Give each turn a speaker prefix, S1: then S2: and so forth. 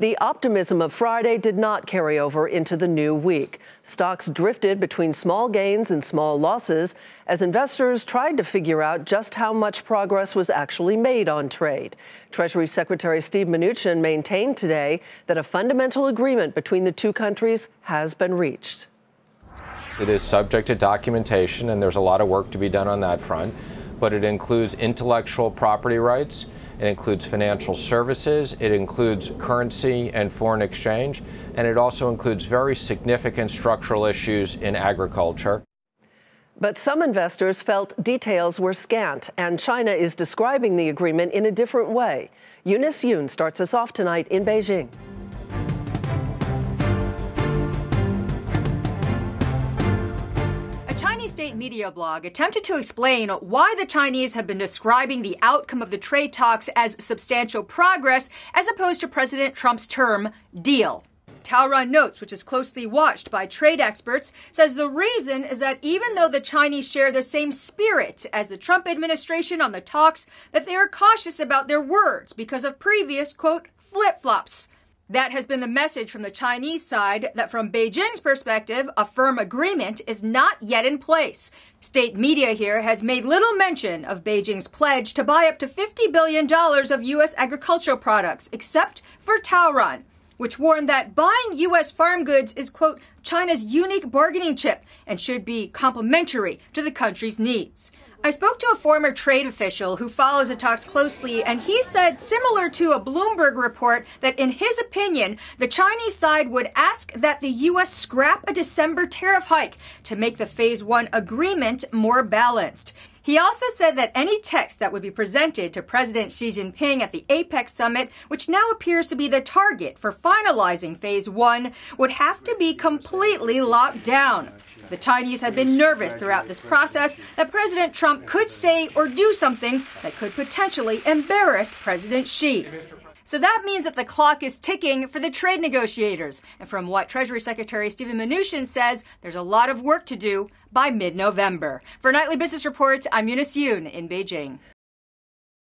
S1: The optimism of Friday did not carry over into the new week. Stocks drifted between small gains and small losses as investors tried to figure out just how much progress was actually made on trade. Treasury Secretary Steve Mnuchin maintained today that a fundamental agreement between the two countries has been reached.
S2: It is subject to documentation, and there's a lot of work to be done on that front, but it includes intellectual property rights. It includes financial services, it includes currency and foreign exchange, and it also includes very significant structural issues in agriculture.
S1: But some investors felt details were scant, and China is describing the agreement in a different way. Eunice Yoon starts us off tonight in Beijing.
S3: State media blog attempted to explain why the Chinese have been describing the outcome of the trade talks as substantial progress as opposed to President Trump's term deal. Taoran Notes, which is closely watched by trade experts, says the reason is that even though the Chinese share the same spirit as the Trump administration on the talks, that they are cautious about their words because of previous, quote, flip-flops. That has been the message from the Chinese side, that from Beijing's perspective, a firm agreement is not yet in place. State media here has made little mention of Beijing's pledge to buy up to $50 billion of U.S. agricultural products, except for Taoran, which warned that buying U.S. farm goods is, quote, China's unique bargaining chip and should be complementary to the country's needs. I spoke to a former trade official who follows the talks closely, and he said, similar to a Bloomberg report, that in his opinion, the Chinese side would ask that the U.S. scrap a December tariff hike to make the Phase 1 agreement more balanced. He also said that any text that would be presented to President Xi Jinping at the APEC summit, which now appears to be the target for finalizing Phase 1, would have to be completely locked down. The Chinese have been nervous throughout this process that President Trump could say or do something that could potentially embarrass President Xi. So that means that the clock is ticking for the trade negotiators. And from what Treasury Secretary Steve Mnuchin says, there's a lot of work to do by mid-November. For Nightly Business Report, I'm Eunice Yoon in Beijing.